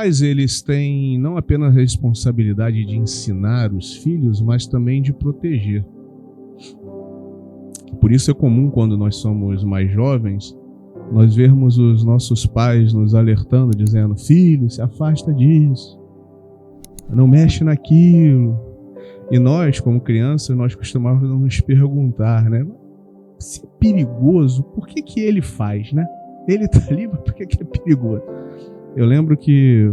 pais, eles têm não apenas a responsabilidade de ensinar os filhos, mas também de proteger. Por isso é comum, quando nós somos mais jovens, nós vermos os nossos pais nos alertando, dizendo: filho, se afasta disso, não mexe naquilo. E nós, como crianças, nós costumávamos nos perguntar, né? Se é perigoso, por que ele faz, né? Ele tá ali, mas por que é perigoso? Eu lembro que,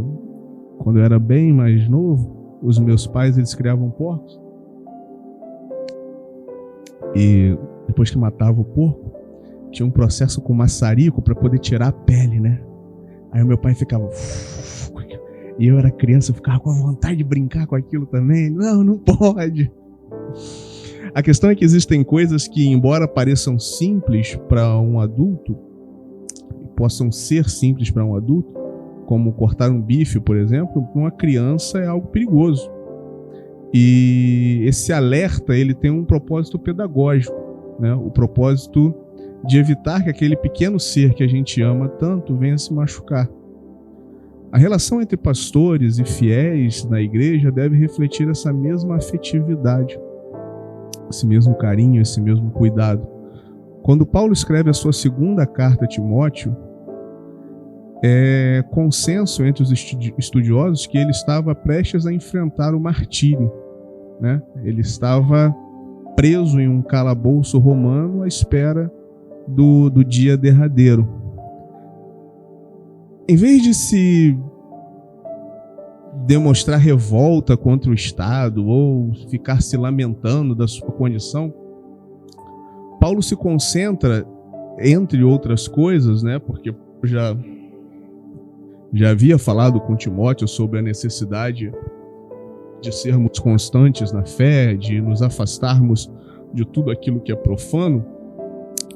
quando eu era bem mais novo, os meus pais, eles criavam porcos. E depois que matava o porco, tinha um processo com maçarico para poder tirar a pele, né? Aí o meu pai ficava... E eu era criança, eu ficava com a vontade de brincar com aquilo também. Não pode. A questão é que existem coisas que, embora pareçam simples para um adulto, possam ser simples para um adulto, como cortar um bife, por exemplo, para uma criança é algo perigoso. E esse alerta, ele tem um propósito pedagógico, né? O propósito de evitar que aquele pequeno ser que a gente ama tanto venha se machucar. A relação entre pastores e fiéis na igreja deve refletir essa mesma afetividade, esse mesmo carinho, esse mesmo cuidado. Quando Paulo escreve a sua segunda carta a Timóteo, é consenso entre os estudiosos que ele estava prestes a enfrentar o martírio, né? Ele estava preso em um calabouço romano à espera do dia derradeiro. Em vez de se demonstrar revolta contra o Estado ou ficar se lamentando da sua condição, Paulo se concentra, entre outras coisas, né, porque já havia falado com Timóteo sobre a necessidade de sermos constantes na fé, de nos afastarmos de tudo aquilo que é profano,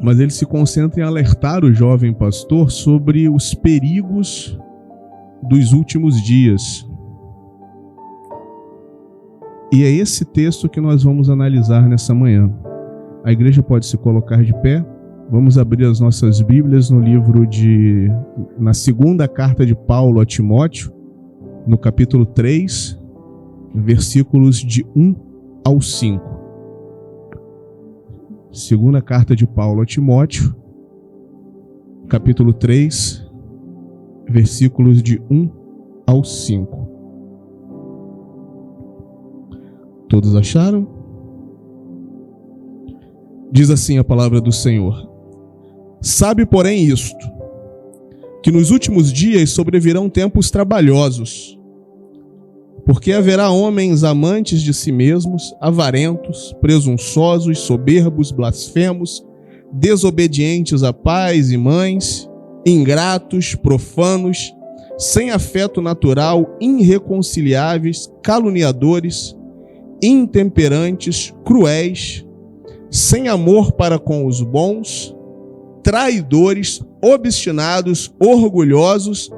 mas ele se concentra em alertar o jovem pastor sobre os perigos dos últimos dias. E é esse texto que nós vamos analisar nessa manhã. A igreja pode se colocar de pé. Vamos abrir as nossas Bíblias na segunda carta de Paulo a Timóteo, no capítulo 3, versículos de 1 ao 5. Segunda carta de Paulo a Timóteo, capítulo 3, versículos de 1 ao 5. Todos acharam? Diz assim a palavra do Senhor: sabe, porém, isto, que nos últimos dias sobrevirão tempos trabalhosos, porque haverá homens amantes de si mesmos, avarentos, presunçosos, soberbos, blasfemos, desobedientes a pais e mães, ingratos, profanos, sem afeto natural, irreconciliáveis, caluniadores, intemperantes, cruéis, sem amor para com os bons, traidores, obstinados, orgulhosos,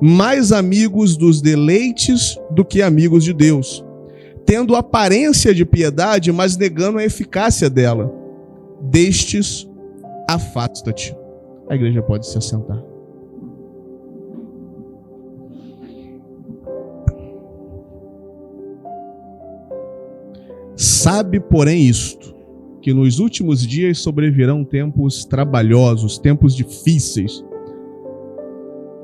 mais amigos dos deleites do que amigos de Deus, tendo aparência de piedade, mas negando a eficácia dela. Destes, afasta-te. A igreja pode se assentar. Sabe, porém, isto, que nos últimos dias sobrevirão tempos trabalhosos, tempos difíceis.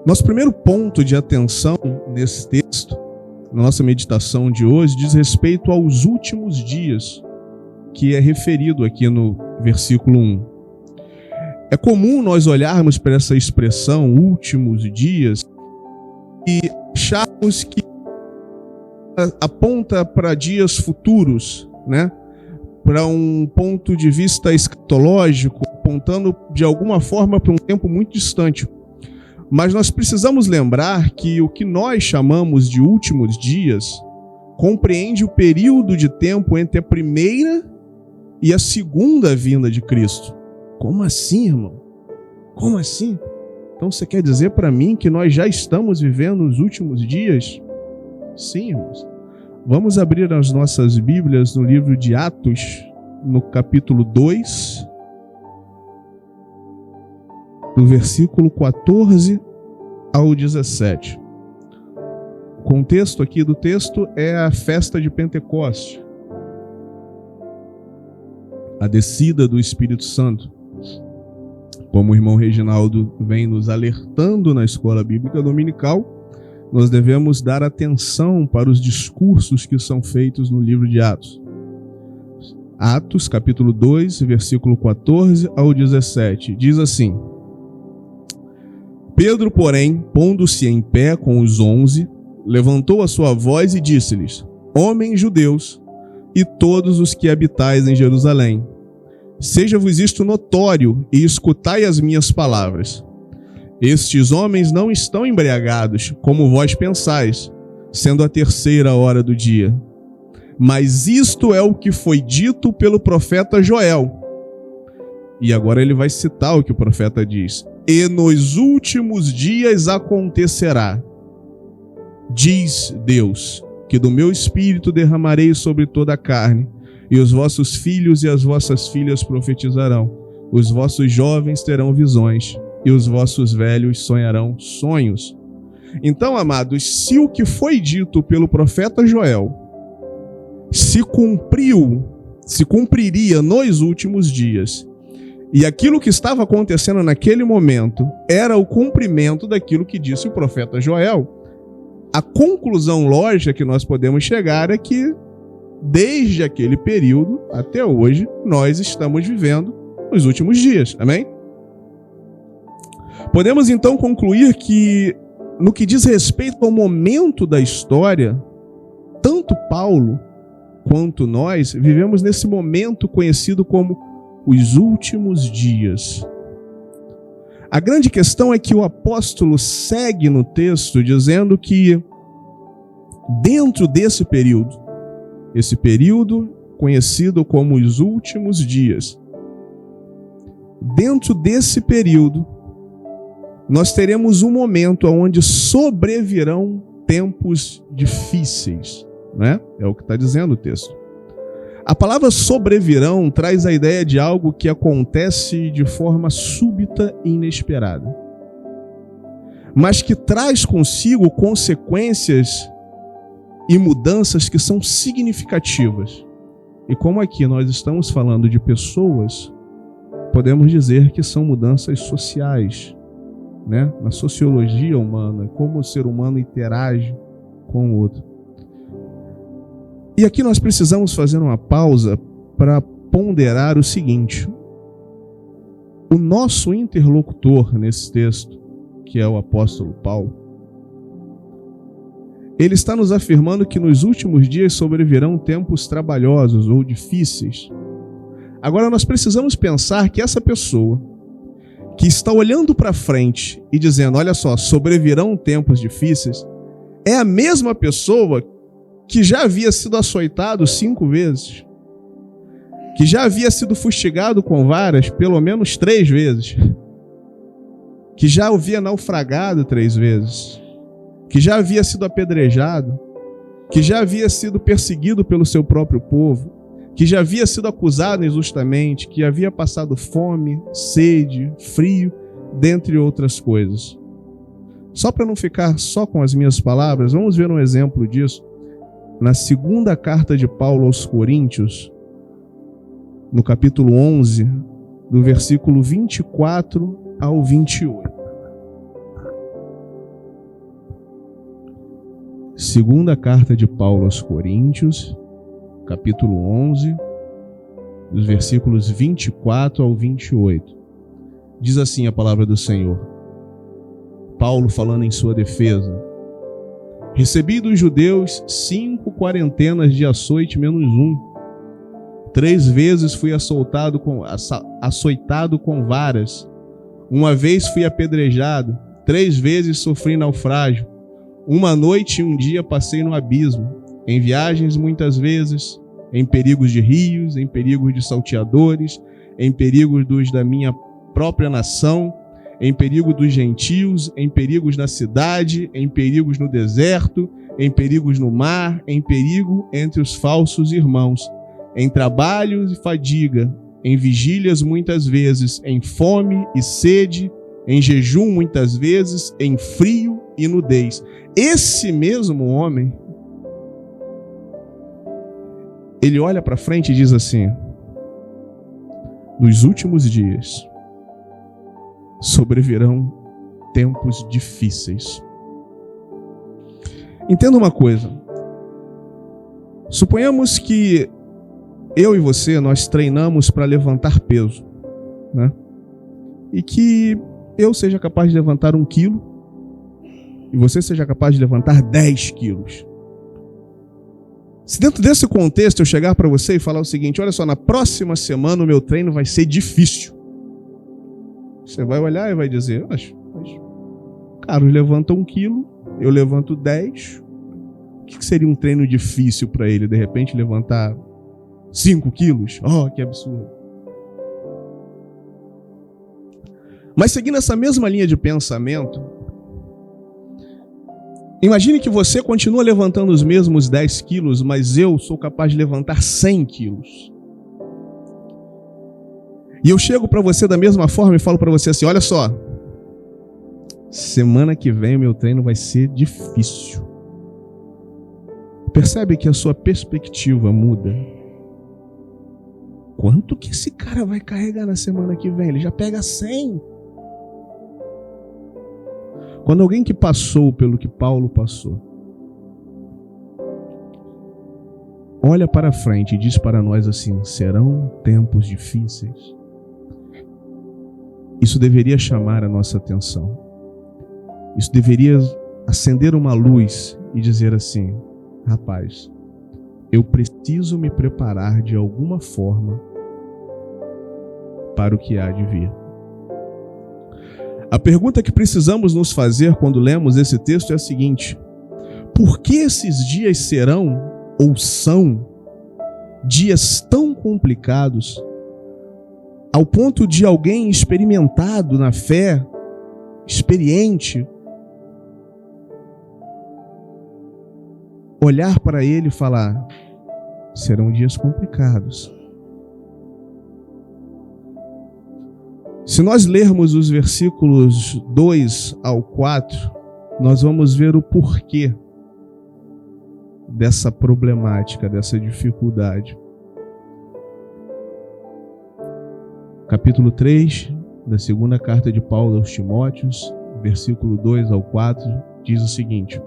Nosso primeiro ponto de atenção nesse texto, na nossa meditação de hoje, diz respeito aos últimos dias, que é referido aqui no versículo 1. É comum nós olharmos para essa expressão, últimos dias, e acharmos que aponta para dias futuros, né? Para um ponto de vista escatológico, apontando de alguma forma para um tempo muito distante. Mas nós precisamos lembrar que o que nós chamamos de últimos dias compreende o período de tempo entre a primeira e a segunda vinda de Cristo. Como assim, irmão? Como assim? Então você quer dizer para mim que nós já estamos vivendo os últimos dias? Sim, irmãos. Vamos abrir as nossas Bíblias no livro de Atos, no capítulo 2, do versículo 14 ao 17. contexto aqui do texto é a festa de Pentecostes, a descida do Espírito Santo. Como o irmão Reginaldo vem nos alertando na escola bíblica dominical, nós devemos dar atenção para os discursos que são feitos no livro de Atos. Atos, capítulo 2, versículo 14 ao 17, diz assim: Pedro, porém, pondo-se em pé com os 11, levantou a sua voz e disse-lhes: Homens judeus, e todos os que habitais em Jerusalém, seja-vos isto notório, e escutai as minhas palavras. Estes homens não estão embriagados, como vós pensais, sendo a 3ª hora do dia. Mas isto é o que foi dito pelo profeta Joel. E agora ele vai citar o que o profeta diz. E nos últimos dias acontecerá, diz Deus, que do meu espírito derramarei sobre toda a carne, e os vossos filhos e as vossas filhas profetizarão, os vossos jovens terão visões, e os vossos velhos sonharão sonhos. Então, amados, se o que foi dito pelo profeta Joel se cumpriria nos últimos dias, e aquilo que estava acontecendo naquele momento era o cumprimento daquilo que disse o profeta Joel, a conclusão lógica que nós podemos chegar é que, desde aquele período até hoje, nós estamos vivendo os últimos dias. Amém? Podemos então concluir que, no que diz respeito ao momento da história, tanto Paulo quanto nós vivemos nesse momento conhecido como os últimos dias. A grande questão é que o apóstolo segue no texto dizendo que dentro desse período, esse período conhecido como os últimos dias, dentro desse período, nós teremos um momento onde sobrevirão tempos difíceis, né? É o que está dizendo o texto. A palavra sobrevirão traz a ideia de algo que acontece de forma súbita e inesperada, mas que traz consigo consequências e mudanças que são significativas. E como aqui nós estamos falando de pessoas, podemos dizer que são mudanças sociais, né? Na sociologia humana, como o ser humano interage com o outro. E aqui nós precisamos fazer uma pausa para ponderar o seguinte: o nosso interlocutor nesse texto, que é o apóstolo Paulo, ele está nos afirmando que nos últimos dias sobrevirão tempos trabalhosos ou difíceis. Agora nós precisamos pensar que essa pessoa que está olhando para frente e dizendo, olha só, sobrevirão tempos difíceis, é a mesma pessoa que já havia sido açoitado 5 vezes, que já havia sido fustigado com varas pelo menos 3 vezes, que já havia naufragado 3 vezes, que já havia sido apedrejado, que já havia sido perseguido pelo seu próprio povo, que já havia sido acusado injustamente, que havia passado fome, sede, frio, dentre outras coisas. Só para não ficar só com as minhas palavras, vamos ver um exemplo disso na 2ª carta de Paulo aos Coríntios, no capítulo 11, do versículo 24 ao 28. 2ª carta de Paulo aos Coríntios, capítulo 11, dos versículos 24 ao 28. Diz assim a palavra do Senhor. Paulo falando em sua defesa. Recebi dos judeus 5 quarentenas de açoite menos 1. 3 vezes fui açoitado com varas. 1 vez fui apedrejado. 3 vezes sofri naufrágio. 1 noite e 1 dia passei no abismo. Em viagens muitas vezes, em perigos de rios, em perigos de salteadores, em perigos dos da minha própria nação, em perigo dos gentios, em perigos na cidade, em perigos no deserto, em perigos no mar, em perigo entre os falsos irmãos, em trabalhos e fadiga, em vigílias muitas vezes, em fome e sede, em jejum muitas vezes, em frio e nudez. Esse mesmo homem, ele olha para frente e diz assim: nos últimos dias sobrevirão tempos difíceis. Entenda uma coisa. Suponhamos que eu e você, nós treinamos para levantar peso, né? E que eu seja capaz de levantar 1 quilo e você seja capaz de levantar 10 quilos. Se dentro desse contexto eu chegar para você e falar o seguinte: olha só, na próxima semana o meu treino vai ser difícil. Você vai olhar e vai dizer: mas Carlos levanta 1 quilo, eu levanto 10. O que seria um treino difícil para ele? De repente levantar 5 quilos? Oh, que absurdo. Mas seguindo essa mesma linha de pensamento, imagine que você continua levantando os mesmos 10 quilos, mas eu sou capaz de levantar 100 quilos. E eu chego para você da mesma forma e falo para você assim: olha só, semana que vem o meu treino vai ser difícil. Percebe que a sua perspectiva muda? Quanto que esse cara vai carregar na semana que vem? Ele já pega 100. Quando alguém que passou pelo que Paulo passou olha para frente e diz para nós assim: serão tempos difíceis, isso deveria chamar a nossa atenção. Isso deveria acender uma luz e dizer assim: rapaz, eu preciso me preparar de alguma forma para o que há de vir. A pergunta que precisamos nos fazer quando lemos esse texto é a seguinte: por que esses dias serão ou são dias tão complicados ao ponto de alguém experimentado na fé, experiente, olhar para ele e falar: serão dias complicados? Se nós lermos os versículos 2 ao 4, nós vamos ver o porquê dessa problemática, dessa dificuldade. Capítulo 3 da segunda carta de Paulo aos Timóteos, versículo 2 ao 4, diz o seguinte: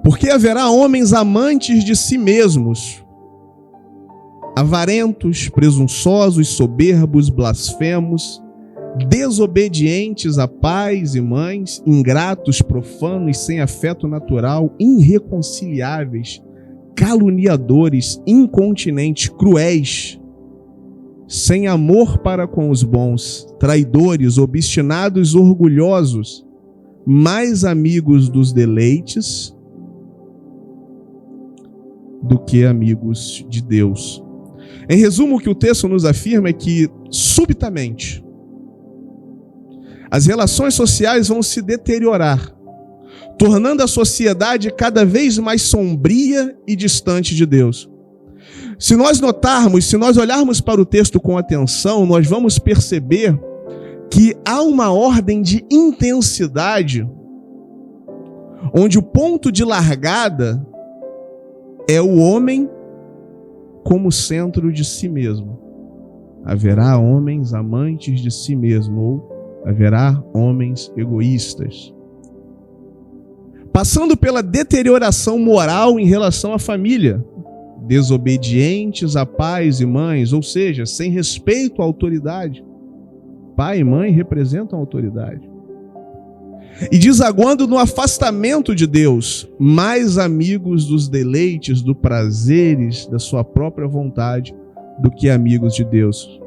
porque haverá homens amantes de si mesmos, avarentos, presunçosos, soberbos, blasfemos, desobedientes a pais e mães, ingratos, profanos, sem afeto natural, irreconciliáveis, caluniadores, incontinentes, cruéis, sem amor para com os bons, traidores, obstinados, orgulhosos, mais amigos dos deleites do que amigos de Deus. Em resumo, o que o texto nos afirma é que, subitamente, as relações sociais vão se deteriorar, tornando a sociedade cada vez mais sombria e distante de Deus. Se nós notarmos, se nós olharmos para o texto com atenção, nós vamos perceber que há uma ordem de intensidade, onde o ponto de largada é o homem como centro de si mesmo. Haverá homens amantes de si mesmo, ou haverá homens egoístas. Passando pela deterioração moral em relação à família, desobedientes a pais e mães, ou seja, sem respeito à autoridade. Pai e mãe representam a autoridade. E desaguando no afastamento de Deus, mais amigos dos deleites, dos prazeres, da sua própria vontade, do que amigos de Deus.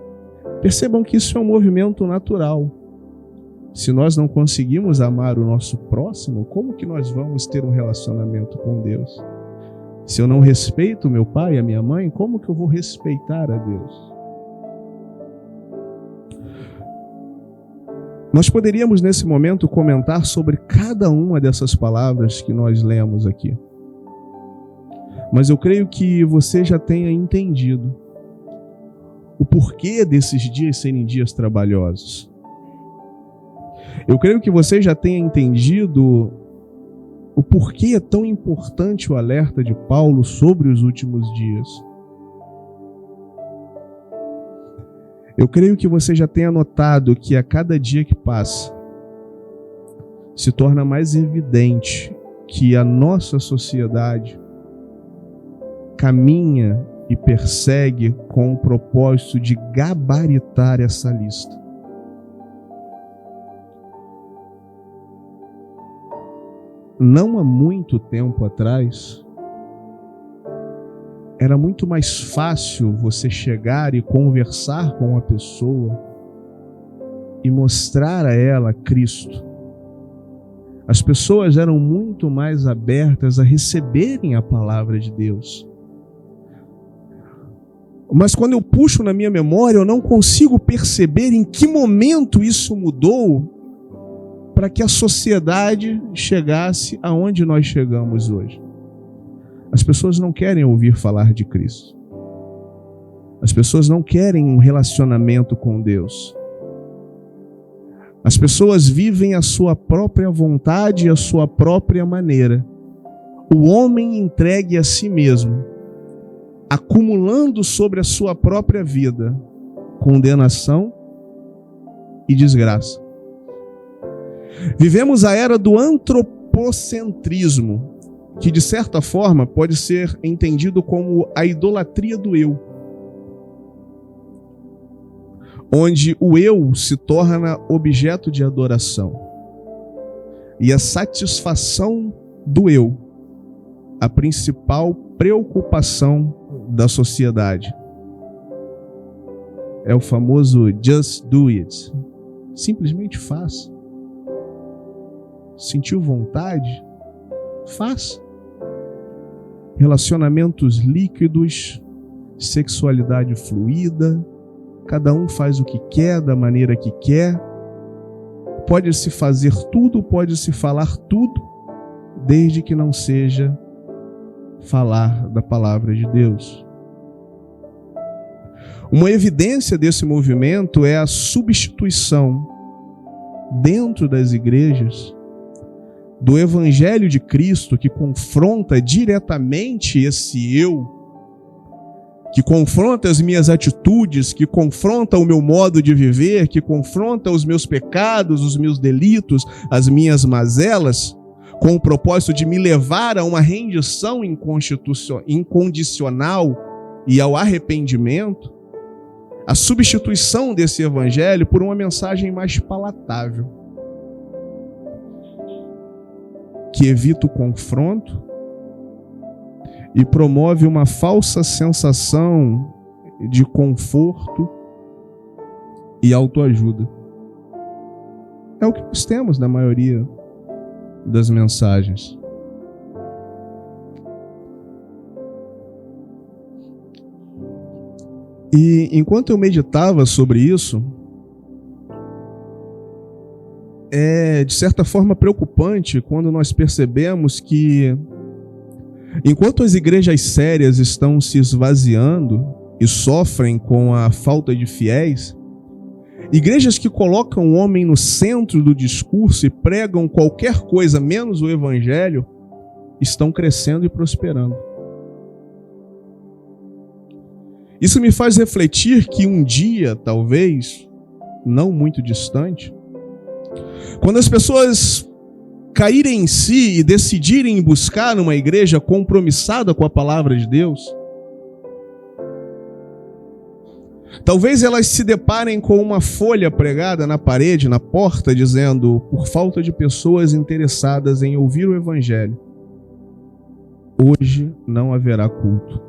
Percebam que isso é um movimento natural. Se nós não conseguimos amar o nosso próximo, como que nós vamos ter um relacionamento com Deus? Se eu não respeito meu pai e a minha mãe, como que eu vou respeitar a Deus? Nós poderíamos, nesse momento, comentar sobre cada uma dessas palavras que nós lemos aqui. Mas eu creio que você já tenha entendido o porquê desses dias serem dias trabalhosos. Eu creio que você já tenha entendido o porquê é tão importante o alerta de Paulo sobre os últimos dias. Eu creio que você já tenha notado que a cada dia que passa, se torna mais evidente que a nossa sociedade caminha e persegue com o propósito de gabaritar essa lista. Não há muito tempo atrás, era muito mais fácil você chegar e conversar com uma pessoa e mostrar a ela Cristo. As pessoas eram muito mais abertas a receberem a palavra de Deus. Mas quando eu puxo na minha memória, eu não consigo perceber em que momento isso mudou para que a sociedade chegasse aonde nós chegamos hoje. As pessoas não querem ouvir falar de Cristo. As pessoas não querem um relacionamento com Deus. As pessoas vivem a sua própria vontade e a sua própria maneira. O homem entregue a si mesmo, acumulando sobre a sua própria vida condenação e desgraça. Vivemos a era do antropocentrismo, que de certa forma pode ser entendido como a idolatria do eu, onde o eu se torna objeto de adoração e a satisfação do eu, a principal preocupação da sociedade. É o famoso just do it. Simplesmente faça. Sentiu vontade? Faça. Relacionamentos líquidos, sexualidade fluida, cada um faz o que quer, da maneira que quer. Pode-se fazer tudo, pode-se falar tudo, desde que não seja falar da palavra de Deus. Uma evidência desse movimento é a substituição dentro das igrejas do Evangelho de Cristo, que confronta diretamente esse eu, que confronta as minhas atitudes, que confronta o meu modo de viver, que confronta os meus pecados, os meus delitos, as minhas mazelas, com o propósito de me levar a uma rendição incondicional e ao arrependimento. A substituição desse evangelho por uma mensagem mais palatável, que evita o confronto e promove uma falsa sensação de conforto e autoajuda. É o que nós temos na maioria das mensagens. E enquanto eu meditava sobre isso, é de certa forma preocupante quando nós percebemos que, enquanto as igrejas sérias estão se esvaziando e sofrem com a falta de fiéis, igrejas que colocam o homem no centro do discurso e pregam qualquer coisa menos o evangelho, estão crescendo e prosperando. Isso me faz refletir que um dia, talvez, não muito distante, quando as pessoas caírem em si e decidirem buscar uma igreja compromissada com a palavra de Deus, talvez elas se deparem com uma folha pregada na parede, na porta, dizendo: por falta de pessoas interessadas em ouvir o evangelho, hoje não haverá culto.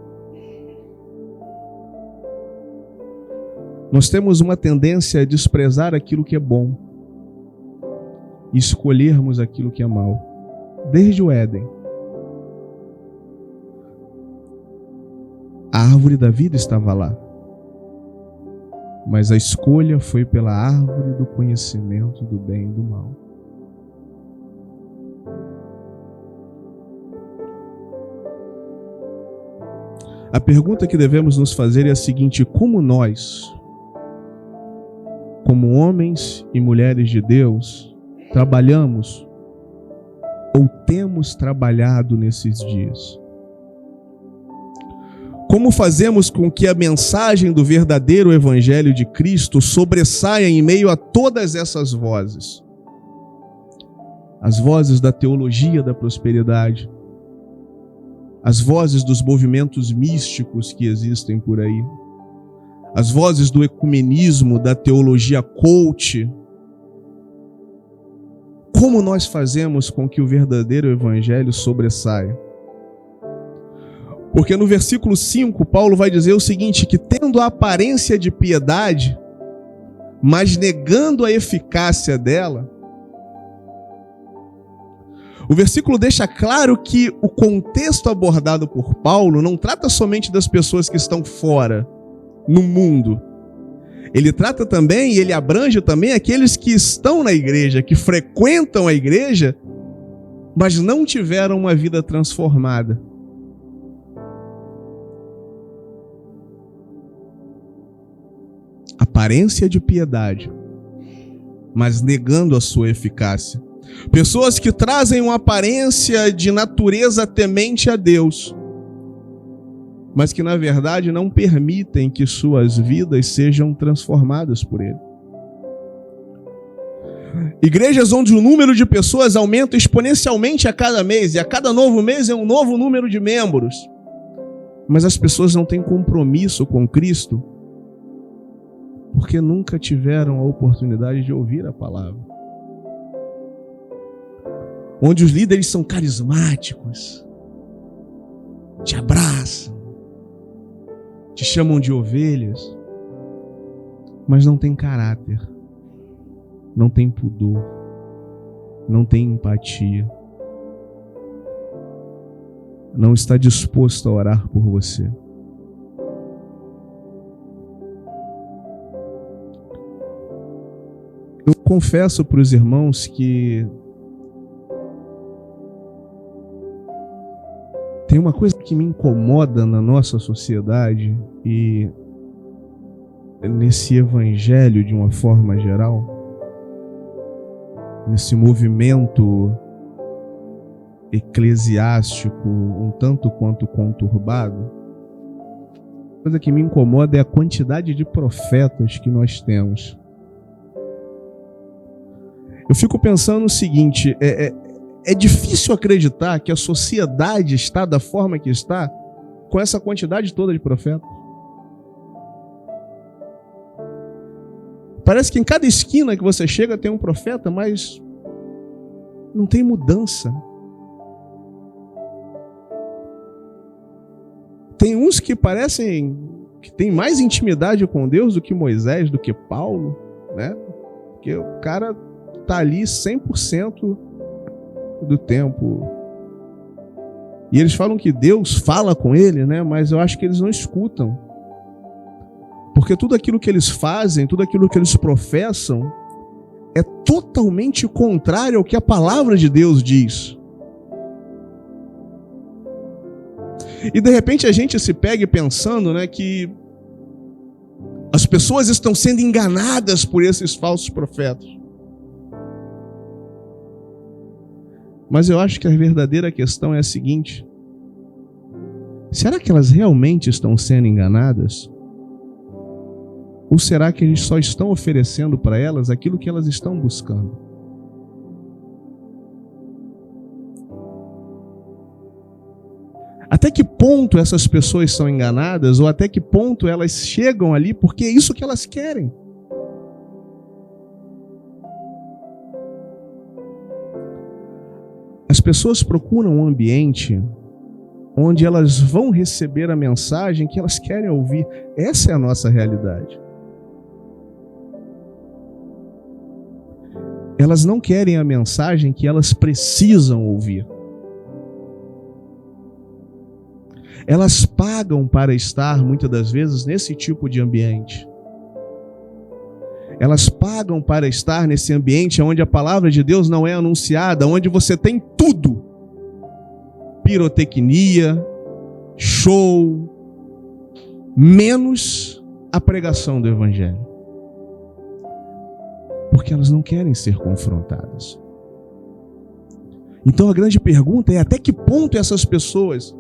Nós temos uma tendência a desprezar aquilo que é bom e escolhermos aquilo que é mal, desde o Éden. A árvore da vida estava lá, mas a escolha foi pela árvore do conhecimento do bem e do mal. A pergunta que devemos nos fazer é a seguinte: como nós, como homens e mulheres de Deus, trabalhamos ou temos trabalhado nesses dias? Como fazemos com que a mensagem do verdadeiro Evangelho de Cristo sobressaia em meio a todas essas vozes? As vozes da teologia da prosperidade, as vozes dos movimentos místicos que existem por aí, as vozes do ecumenismo, da teologia coach. Como nós fazemos com que o verdadeiro Evangelho sobressaia? Porque no versículo 5, Paulo vai dizer o seguinte, que tendo a aparência de piedade, mas negando a eficácia dela, o versículo deixa claro que o contexto abordado por Paulo não trata somente das pessoas que estão fora, no mundo. Ele trata também, e ele abrange também aqueles que estão na igreja, que frequentam a igreja, mas não tiveram uma vida transformada. Aparência de piedade, mas negando a sua eficácia. Pessoas que trazem uma aparência de natureza temente a Deus, mas que na verdade não permitem que suas vidas sejam transformadas por Ele. Igrejas onde o número de pessoas aumenta exponencialmente a cada mês, e a cada novo mês é um novo número de membros, mas as pessoas não têm compromisso com Cristo, porque nunca tiveram a oportunidade de ouvir a palavra. Onde os líderes são carismáticos, te abraçam, te chamam de ovelhas, mas não tem caráter, não tem pudor, não tem empatia, não está disposto a orar por você. Eu confesso para os irmãos que tem uma coisa que me incomoda na nossa sociedade e nesse evangelho de uma forma geral, nesse movimento eclesiástico um tanto quanto conturbado. A coisa que me incomoda é a quantidade de profetas que nós temos. Eu fico pensando o seguinte, é difícil acreditar que a sociedade está da forma que está com essa quantidade toda de profetas. Parece que em cada esquina que você chega tem um profeta, mas não tem mudança. Tem uns que parecem que têm mais intimidade com Deus do que Moisés, do que Paulo, né? Porque o cara está ali 100% do tempo. E eles falam que Deus fala com ele, né? Mas eu acho que eles não escutam. Porque tudo aquilo que eles fazem, tudo aquilo que eles professam, é totalmente contrário ao que a palavra de Deus diz. E de repente a gente se pega pensando, né, que as pessoas estão sendo enganadas por esses falsos profetas. Mas eu acho que a verdadeira questão é a seguinte: será que elas realmente estão sendo enganadas? Ou será que eles só estão oferecendo para elas aquilo que elas estão buscando? Até que ponto essas pessoas são enganadas, ou até que ponto elas chegam ali porque é isso que elas querem? As pessoas procuram um ambiente onde elas vão receber a mensagem que elas querem ouvir. Essa é a nossa realidade. Elas não querem a mensagem que elas precisam ouvir. Elas pagam para estar, muitas das vezes, nesse tipo de ambiente. Elas pagam para estar nesse ambiente onde a palavra de Deus não é anunciada, onde você tem tudo. Pirotecnia, show, menos a pregação do Evangelho. Porque elas não querem ser confrontadas. Então a grande pergunta é: até que ponto essas pessoas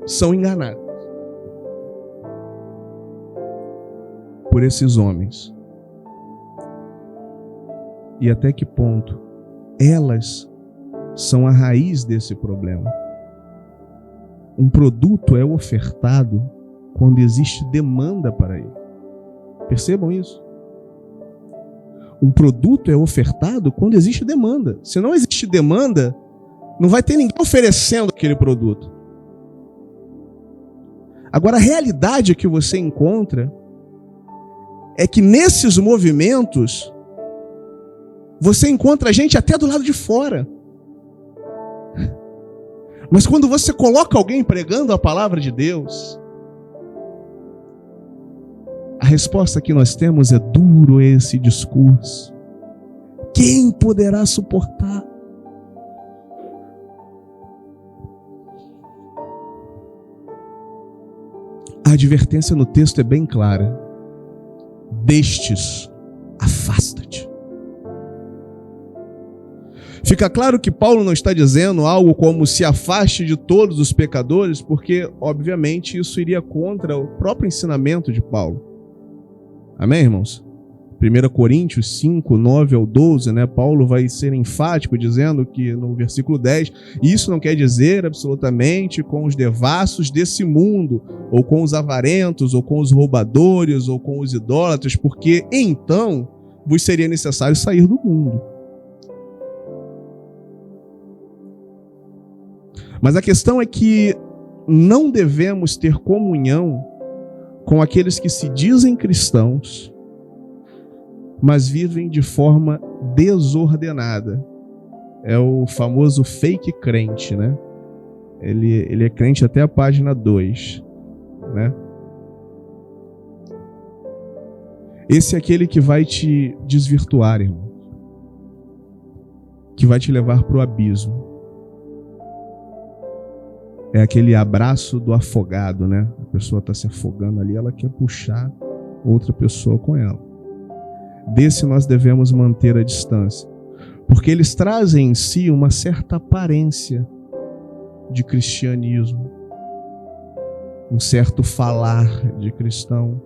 são enganadas por esses homens? E até que ponto elas são a raiz desse problema? Um produto é ofertado quando existe demanda para ele. Percebam isso. Um produto é ofertado quando existe demanda. Se não existe demanda, não vai ter ninguém oferecendo aquele produto. Agora, a realidade que você encontra é que nesses movimentos você encontra gente até do lado de fora. Mas quando você coloca alguém pregando a palavra de Deus, a resposta que nós temos é: duro esse discurso. Quem poderá suportar? A advertência no texto é bem clara. Destes, afasta-te. Fica claro que Paulo não está dizendo algo como se afaste de todos os pecadores, porque, obviamente, isso iria contra o próprio ensinamento de Paulo. Amém, irmãos? 1 Coríntios 5, 9 ao 12, Paulo vai ser enfático dizendo que no versículo 10, isso não quer dizer absolutamente com os devassos desse mundo, ou com os avarentos, ou com os roubadores, ou com os idólatras, porque então vos seria necessário sair do mundo. Mas a questão é que não devemos ter comunhão com aqueles que se dizem cristãos, mas vivem de forma desordenada. É o famoso fake crente, Ele é crente até a página 2, Esse é aquele que vai te desvirtuar, irmão. Que vai te levar para o abismo. É aquele abraço do afogado, A pessoa está se afogando ali, ela quer puxar outra pessoa com ela. Desse nós devemos manter a distância, porque eles trazem em si uma certa aparência de cristianismo, um certo falar de cristão,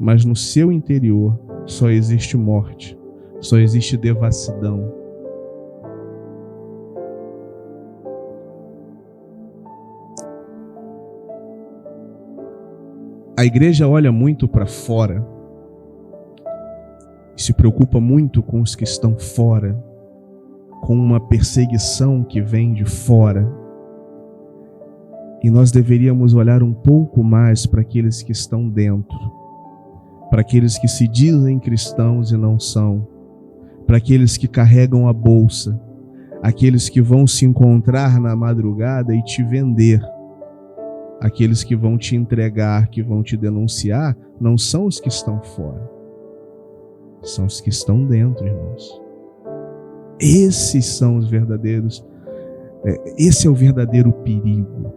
mas no seu interior só existe morte, só existe devassidão. A igreja olha muito para fora e se preocupa muito com os que estão fora, com uma perseguição que vem de fora. E nós deveríamos olhar um pouco mais para aqueles que estão dentro, para aqueles que se dizem cristãos e não são, para aqueles que carregam a bolsa, aqueles que vão se encontrar na madrugada e te vender. Aqueles que vão te entregar, que vão te denunciar, não são os que estão fora. São os que estão dentro, irmãos. Esses são os verdadeiros. Esse é o verdadeiro perigo.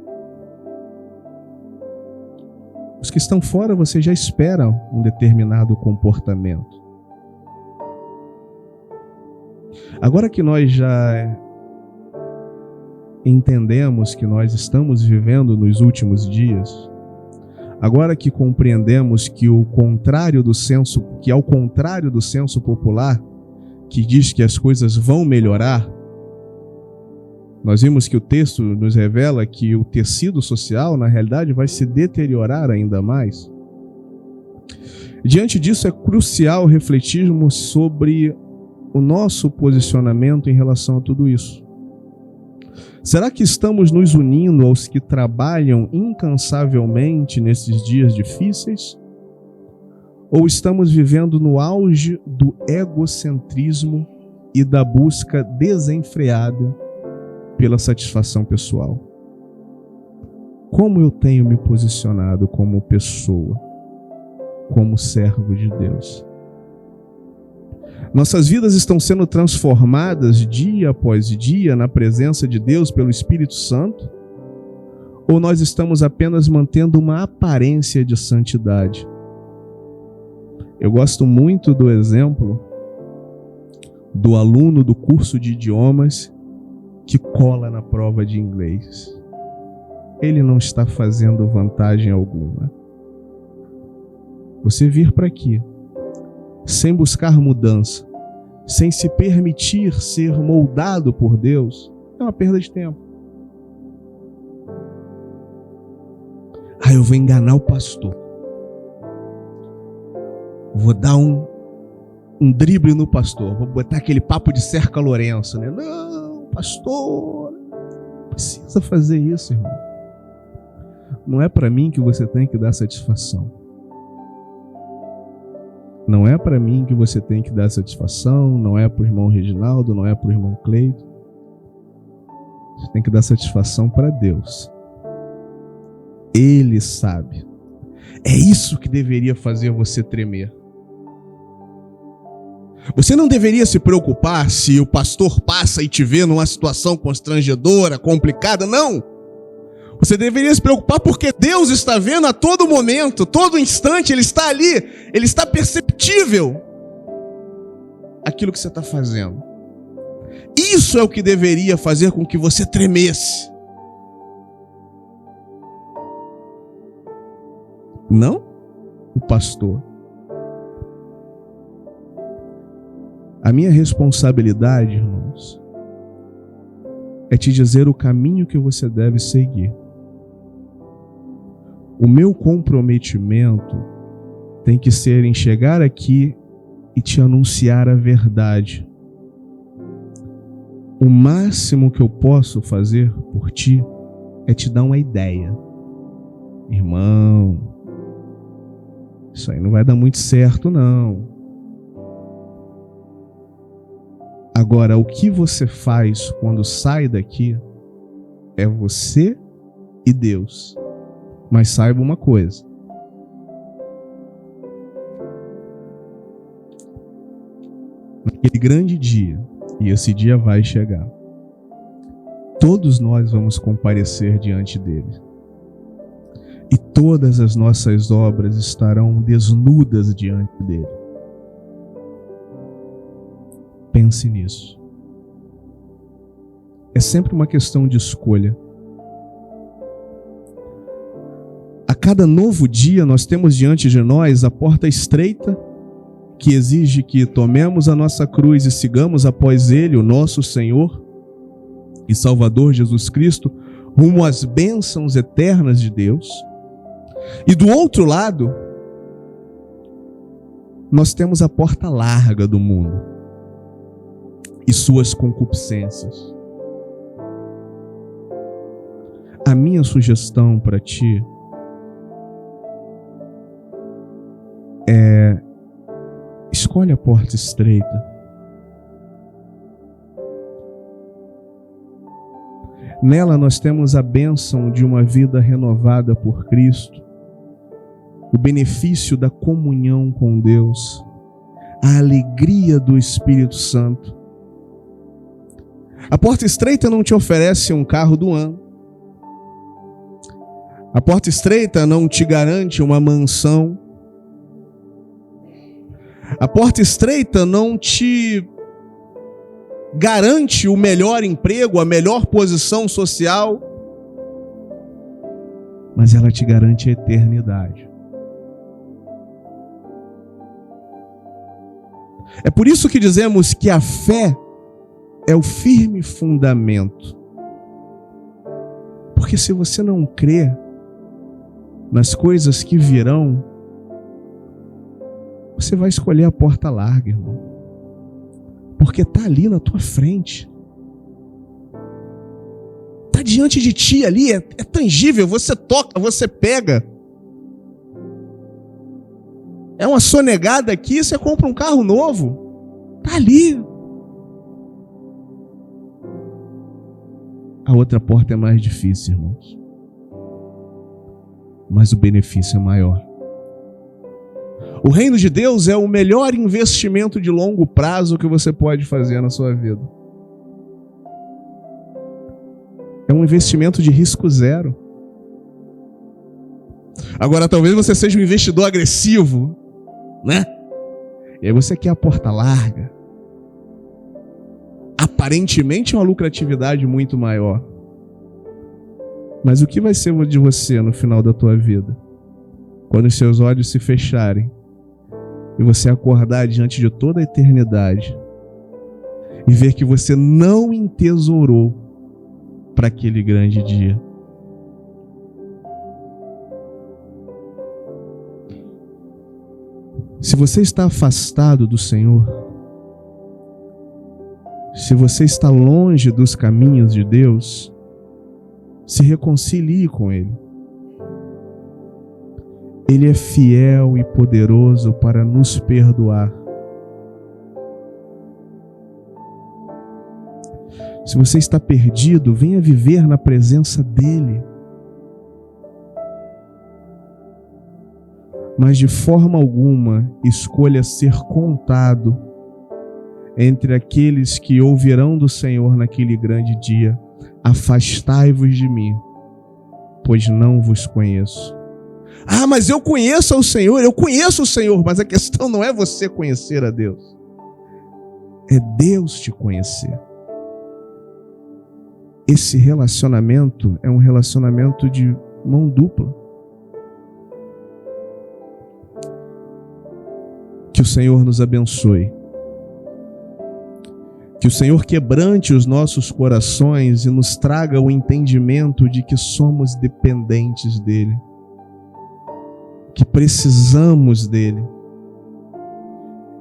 Os que estão fora, você já espera um determinado comportamento. Agora que nós já entendemos que nós estamos vivendo nos últimos dias, agora que compreendemos que ao contrário do senso popular, que diz que as coisas vão melhorar, nós vimos que o texto nos revela que o tecido social, na realidade, vai se deteriorar ainda mais. Diante disso, é crucial refletirmos sobre o nosso posicionamento em relação a tudo isso. Será que estamos nos unindo aos que trabalham incansavelmente nesses dias difíceis? Ou estamos vivendo no auge do egocentrismo e da busca desenfreada pela satisfação pessoal? Como eu tenho me posicionado como pessoa, como servo de Deus? Nossas vidas estão sendo transformadas dia após dia na presença de Deus pelo Espírito Santo? Ou nós estamos apenas mantendo uma aparência de santidade? Eu gosto muito do exemplo do aluno do curso de idiomas que cola na prova de inglês. Ele não está fazendo vantagem alguma. Você vir para aqui, sem buscar mudança, sem se permitir ser moldado por Deus, é uma perda de tempo. Eu vou enganar o pastor. Vou dar um drible no pastor. Vou botar aquele papo de Cerca Lourenço, né? Não, pastor, não precisa fazer isso, irmão. Não é para mim que você tem que dar satisfação. Não é para mim que você tem que dar satisfação. Não é para o irmão Reginaldo, não é para o irmão Cleito. Você tem que dar satisfação para Deus. Ele sabe. É isso que deveria fazer você tremer. Você não deveria se preocupar se o pastor passa e te vê numa situação constrangedora, complicada, não. Você deveria se preocupar porque Deus está vendo a todo momento, todo instante, Ele está ali, Ele está perceptível aquilo que você está fazendo. Isso é o que deveria fazer com que você tremesse. Não o pastor. A minha responsabilidade, irmãos, é te dizer o caminho que você deve seguir. O meu comprometimento tem que ser em chegar aqui e te anunciar a verdade. O máximo que eu posso fazer por ti é te dar uma ideia. Irmão, isso aí não vai dar muito certo, não. Agora, o que você faz quando sai daqui é você e Deus. Mas saiba uma coisa. Naquele grande dia, e esse dia vai chegar, todos nós vamos comparecer diante dele. E todas as nossas obras estarão desnudas diante dele. Pense nisso. É sempre uma questão de escolha. A cada novo dia nós temos diante de nós a porta estreita que exige que tomemos a nossa cruz e sigamos após Ele, o nosso Senhor e Salvador Jesus Cristo, rumo às bênçãos eternas de Deus. E do outro lado, nós temos a porta larga do mundo e suas concupiscências. A minha sugestão para ti é: escolhe a porta estreita. Nela nós temos a bênção de uma vida renovada por Cristo, o benefício da comunhão com Deus, a alegria do Espírito Santo. A porta estreita não te oferece um carro do ano. A porta estreita não te garante uma mansão. A porta estreita não te garante o melhor emprego, a melhor posição social, mas ela te garante a eternidade. É por isso que dizemos que a fé é o firme fundamento. Porque se você não crê nas coisas que virão, você vai escolher a porta larga, irmão. Porque está ali na tua frente. Está diante de ti ali, é tangível, você toca, você pega. É uma sonegada aqui, você compra um carro novo. Está ali. A outra porta é mais difícil, irmãos. Mas o benefício é maior. O reino de Deus é o melhor investimento de longo prazo que você pode fazer na sua vida. É um investimento de risco zero. Agora, talvez você seja um investidor agressivo, né? E aí você quer a porta larga. A aparentemente uma lucratividade muito maior. Mas o que vai ser de você no final da tua vida? Quando os seus olhos se fecharem e você acordar diante de toda a eternidade e ver que você não entesourou para aquele grande dia. Se você está afastado do Senhor, se você está longe dos caminhos de Deus, se reconcilie com Ele. Ele é fiel e poderoso para nos perdoar. Se você está perdido, venha viver na presença dEle. Mas de forma alguma escolha ser contado entre aqueles que ouvirão do Senhor naquele grande dia: afastai-vos de mim, pois não vos conheço. Ah, mas eu conheço o Senhor, mas a questão não é você conhecer a Deus, é Deus te conhecer. Esse relacionamento é um relacionamento de mão dupla. Que o Senhor nos abençoe. Que o Senhor quebrante os nossos corações e nos traga o entendimento de que somos dependentes dEle, que precisamos dEle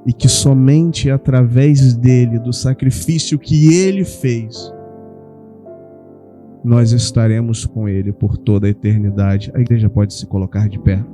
e que somente através dEle, do sacrifício que Ele fez, nós estaremos com Ele por toda a eternidade. A igreja pode se colocar de pé.